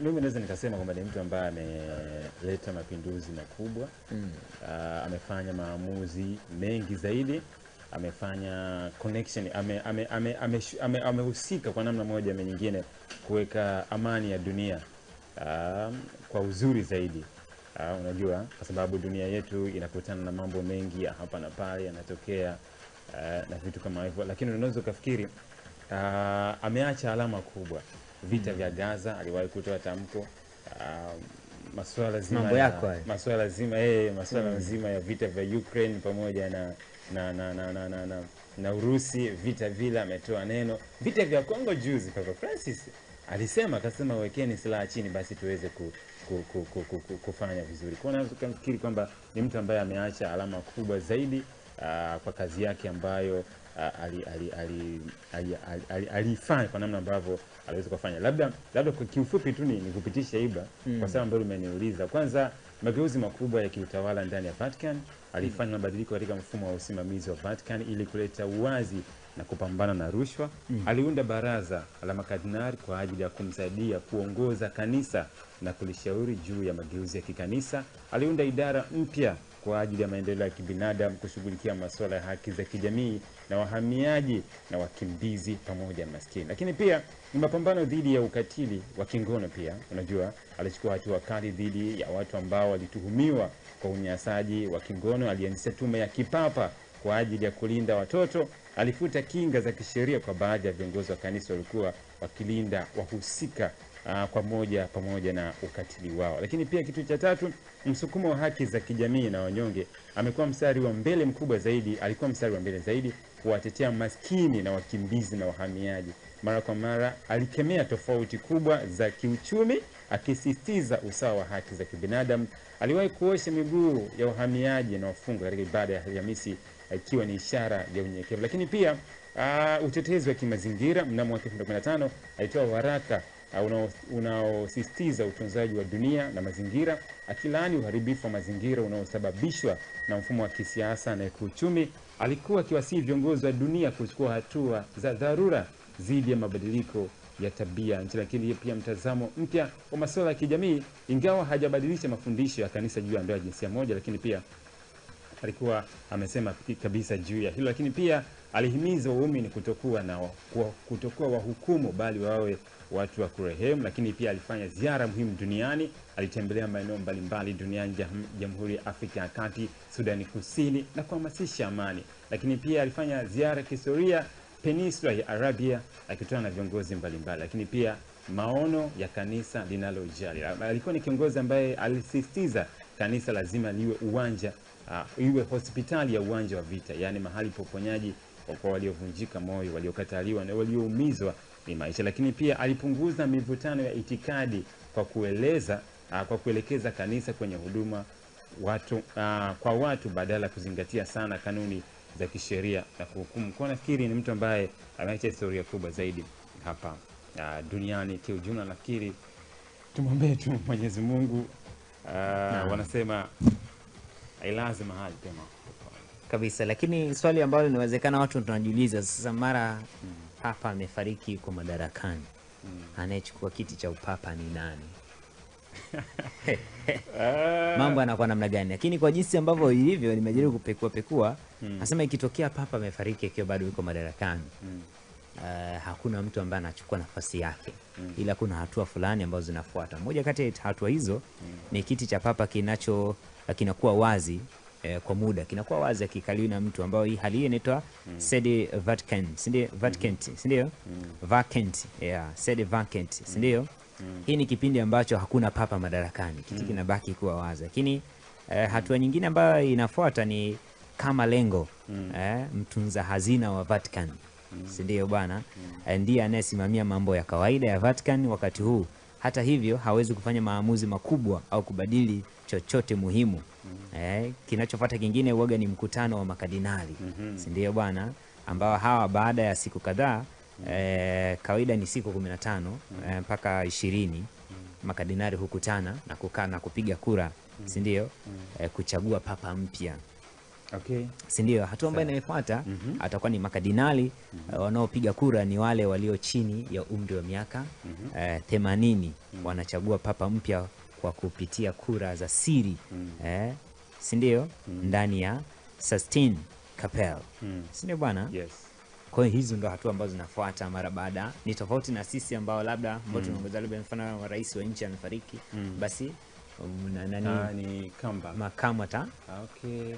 Mimi naweza nikasema kwamba ni mtu ambaye ameleta mapinduzi makubwa. Amefanya maamuzi mengi zaidi, amefanya connection, amehusika kwa namna moja ama nyingine kuweka amani ya dunia kwa uzuri zaidi. Unajua, kwa sababu dunia yetu inakutana na mambo mengi ya hapa na pale yanatokea, na vitu kama hivyo, lakini unaweza kufikiri ameacha alama kubwa. Vita vya Gaza aliwahi kutoa tamko, masuala zima ya vita vya Ukraine pamoja na Urusi, vita vile ametoa neno. Vita vya Kongo juzi Papa Francis akasema wekeni silaha chini basi tuweze kufanya vizuri. Kwa hiyo nafikiri kwamba ni mtu ambaye ameacha alama kubwa zaidi kwa kazi yake ambayo alifanya kwa namna ambavyo aliweza kufanya. Labda kwa kiufupi tu ni kupitisha Ibra kwa sababu ambayo umeniuliza. Kwanza, mageuzi makubwa ya kiutawala ndani ya Vatican, alifanya mabadiliko katika mfumo wa usimamizi wa Vatican ili kuleta uwazi na kupambana na rushwa. Aliunda baraza la makardinali kwa ajili ya kumsaidia kuongoza kanisa na kulishauri juu ya mageuzi ya kikanisa. Aliunda idara mpya kwa ajili ya maendeleo ya kibinadamu, kushughulikia masuala ya haki za kijamii na wahamiaji na wakimbizi pamoja na maskini. Lakini pia ni mapambano dhidi ya ukatili wa kingono pia. Unajua, alichukua hatua kali dhidi ya watu ambao walituhumiwa kwa unyanyasaji wa kingono. Alianzisha tume ya kipapa kwa ajili ya kulinda watoto. Alifuta kinga za kisheria kwa baadhi ya viongozi wa kanisa walikuwa wakilinda wahusika pamoja na ukatili wao. Lakini pia kitu cha tatu, msukumo wa haki za kijamii na wanyonge. Alikuwa mstari wa mbele zaidi kuwatetea maskini na wakimbizi na wahamiaji. Mara kwa mara alikemea tofauti kubwa za kiuchumi, akisisitiza usawa wa haki za kibinadamu. Aliwahi kuosha miguu ya wahamiaji na wafungwa katika ibada ya Alhamisi, ikiwa ni ishara ya unyenyekevu. Lakini pia utetezi wa kimazingira. Mnamo mwaka 2015 alitoa waraka unaosisitiza utunzaji wa dunia na mazingira, akilaani uharibifu wa mazingira unaosababishwa na mfumo wa kisiasa na kiuchumi. Alikuwa akiwasihi viongozi wa dunia kuchukua hatua za dharura dhidi ya mabadiliko ya tabia nchi. Lakini pia mtazamo mpya wa masuala ya kijamii, ingawa hajabadilisha mafundisho ya kanisa juu ya ndoa ya jinsia moja, lakini pia alikuwa amesema kabisa juu ya hilo. Lakini pia alihimiza waumini kutokuwa wahukumu bali wawe watu wa kurehemu. Lakini pia alifanya ziara muhimu duniani. Alitembelea maeneo mbalimbali duniani, Jamhuri ya Afrika ya Kati, Sudani Kusini, na kuhamasisha amani. Lakini pia alifanya ziara kihistoria Peninsula ya Arabia akitoa na viongozi mbalimbali. Lakini pia maono ya kanisa linalojali. Alikuwa ni kiongozi ambaye alisisitiza kanisa lazima liwe iwe hospitali ya uwanja wa vita, yani mahali poponyaji kwa waliovunjika moyo, waliokataliwa na walioumizwa ni maisha. Lakini pia alipunguza mivutano ya itikadi kwa kuelekeza kanisa kwenye huduma kwa watu badala kuzingatia sana kanuni za kisheria na kuhukumu. Kwa nafikiri ni mtu ambaye ameacha historia kubwa zaidi hapa duniani kiujumla. Nafikiri tumwombee tu Mwenyezi Mungu. Wanasema ailaze mahali pema kabisa. Lakini swali ambalo linawezekana watu tunajiuliza sasa, mara papa amefariki kwa madarakani, anayechukua kiti cha upapa ni nani? Mambo yanakuwa namna gani? Lakini kwa jinsi ambavyo ilivyo, nimejaribu kupekua nasema ikitokea papa amefariki akiwa bado yuko madarakani, hakuna mtu ambaye anachukua nafasi yake, ila kuna hatua fulani ambazo zinafuata. Moja kati ya hatua hizo ni kiti cha papa kinakuwa wazi kwa muda, kinakuwa wazi akikaliwa na mtu ambao hii hali inaitwa sede vacant, ndio vacant, sede vacant, ndio. Hii ni kipindi ambacho hakuna papa madarakani, kiti kinabaki kuwa wazi. Lakini hatua nyingine ambayo inafuata ni kama lengo mtunza hazina wa Vatican, ndio bwana, ndiye anayesimamia mambo ya kawaida ya Vatican wakati huu. Hata hivyo hawezi kufanya maamuzi makubwa au kubadili chochote muhimu. Kinachofuata kingine huaga ni mkutano wa makardinali, ndio bwana, ambao hawa baada ya siku kadhaa, kawaida ni siku 15 mpaka 20, makardinali hukutana na kukaa na kupiga kura, ndio kuchagua papa mpya. Okay. Si ndio? Hatua ambayo inayofuata atakuwa ni makadinali. Wanaopiga kura ni wale walio chini ya umri wa miaka 80. Wanachagua papa mpya kwa kupitia kura za siri, si ndio? Ndani ya Sistine Chapel, si ndio bwana? Yes. Kwa hiyo hizo ndo hatua ambazo zinafuata mara baada. Ni tofauti na sisi ambao labda ambao tunaongoza labda mfano wa rais wa nchi amefariki, basi ni kamba makamu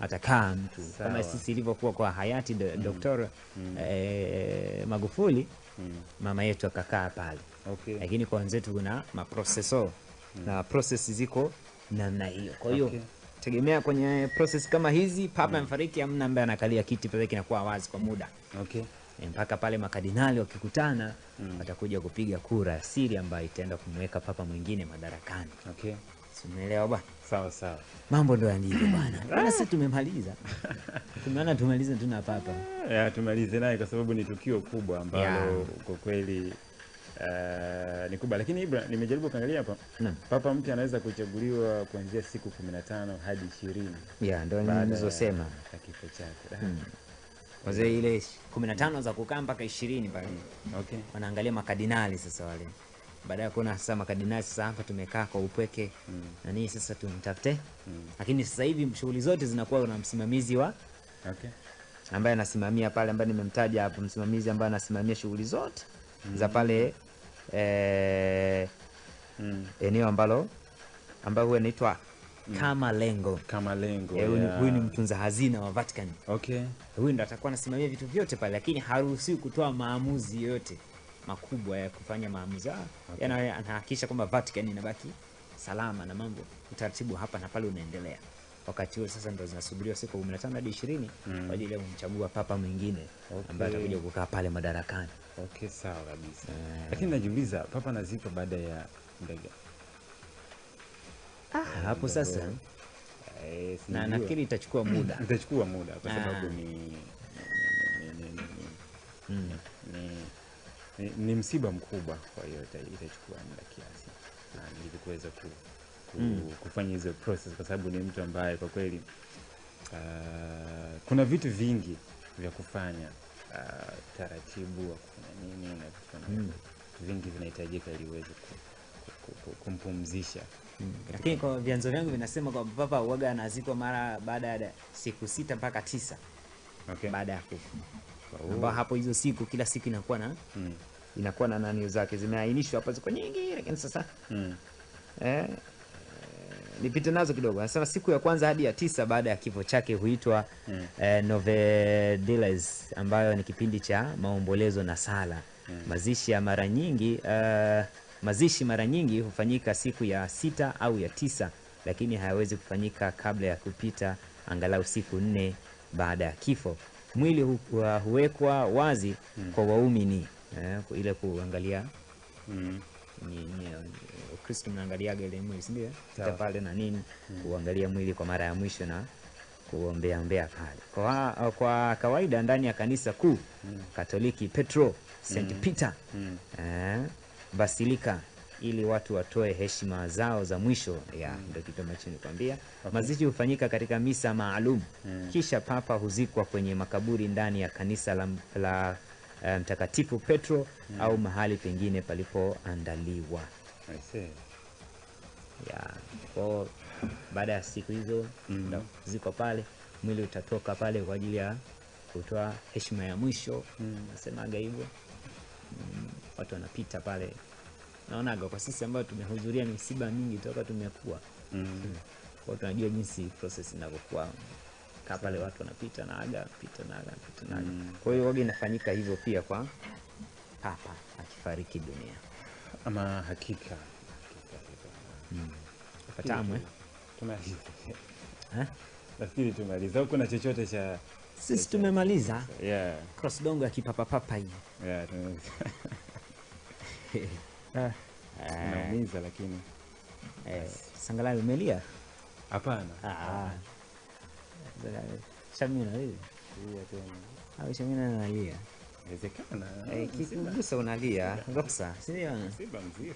atakaa mtu kama sisi ilivyokuwa kwa hayati Dr. Magufuli, mama yetu akakaa pale. Okay. Lakini kwa wenzetu kuna maprocessor na process ziko namna hiyo. Kwa hiyo tegemea kwenye process kama hizi, papa amefariki, hamna ambaye anakalia kiti pale, kinakuwa wazi kwa muda. Okay. Mpaka pale makadinali wakikutana, watakuja kupiga kura ya siri ambayo itaenda kumweka papa mwingine madarakani. Okay. Umeelewa bwana? Sawa. Mambo ndo yalivyo bwana. Bwana sisi tumemaliza. Tumeona tumalize tuna papa. Tumalize naye kwa sababu ni tukio kubwa ambalo kwa kweli ni kubwa. Lakini Ibra, nimejaribu kuangalia hapa. Papa mpya anaweza kuchaguliwa kuanzia siku 15 hadi 20. Ndio nilizosema kifo chake. Wazee ile 15 za kukaa mpaka 20 pale. Okay. Wanaangalia makadinali sasa wale. Baada ya kuona sasa makadinali sasa hapa tumekaa kwa upweke na nini sasa tumtafute. Lakini sasa hivi shughuli zote zinakuwa na msimamizi wa ambaye anasimamia pale, ambaye nimemtaja hapo, msimamizi ambaye anasimamia shughuli zote za pale eneo ambalo huwa inaitwa Kamalengo. Huyu ni mtunza hazina wa Vatican. Okay. Huyu ndo atakuwa anasimamia vitu vyote pale, lakini haruhusiwi kutoa maamuzi yote makubwa ya kufanya maamuzi. Anahakikisha kwamba Vatican inabaki salama na mambo utaratibu hapa na pale unaendelea. Wakati huo sasa ndo zinasubiriwa siku 15 hadi 20 kwa ajili ya kumchagua papa mwingine ambaye atakuja kukaa pale madarakani. Okay, sawa kabisa. Lakini najiuliza papa anazikwa baada ya ndege. Hapo sasa na nafikiri itachukua muda. Itachukua muda kwa sababu ni msiba mkubwa, kwa hiyo itachukua muda kiasi ili kuweza kufanya hizo process, kwa sababu ni mtu ambaye kwa kweli kuna vitu vingi vya kufanya, taratibu wa kufanya nini na vitu vingi vinahitajika ili uweze kumpumzisha. Lakini kwa vyanzo vyangu vinasema kwa papa huaga anazikwa mara baada ya siku 6 mpaka 9. Okay. Baada ya kufa. Ambao hapo hizo siku kila siku inakuwa na nani zake zimeainishwa hapa, ziko nyingi, lakini sasa nipite nazo kidogo. Anasema siku ya kwanza hadi ya 9 baada ya kifo chake huitwa Novedeles, ambayo ni kipindi cha maombolezo na sala. Mazishi mara nyingi hufanyika siku ya 6 au ya 9, lakini hayawezi kufanyika kabla ya kupita angalau siku 4 baada ya kifo. Mwili huwekwa wazi kwa waumini ile kuangalia Kristo, mnaangaliaga ile mwili, si ndio? Pale na nini kuangalia mwili kwa mara ya mwisho na kuombea pale. Kwa kawaida ndani ya kanisa kuu Katoliki Petro St. Peter Basilika, ili watu watoe heshima zao za mwisho. Ndio kitu ambacho nikwambia. Mazishi hufanyika katika misa maalum, kisha papa huzikwa kwenye makaburi ndani ya kanisa la Mtakatifu Petro au mahali pengine palipoandaliwa. Kwa baada ya siku hizo ziko pale, mwili utatoka pale kwa ajili ya kutoa heshima ya mwisho. Nasemaga hivyo. Watu wanapita pale. Naonaga kwa sisi ambao tumehudhuria misiba mingi toka tumekuwa. Kwa tunajua jinsi process inavyokuwa. Pale watu wanapita na aga, pita na aga. Kwa hiyo wage inafanyika hivyo pia kwa papa akifariki dunia. Ama hakika. Fatamwe. Tumaliza. Nafikiri tumaliza. Huko na chochote cha sisi tumemaliza. Cross dongo ya kipapa papa hii. Naumiza lakini. Sangalali umelia? Hapana. Shamina wewe. Au Shamina analia? Inawezekana. Kikugusa unalia. Ngopsa. Si ndio? Msiba mzito.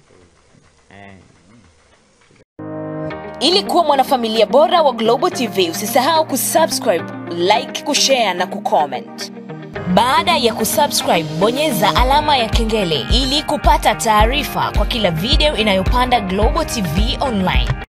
Ili kuwa mwanafamilia bora wa Global TV, usisahau kusubscribe, like, kushare na kucomment. Baada ya kusubscribe, bonyeza alama ya kengele ili kupata taarifa kwa kila video inayopanda Global TV Online.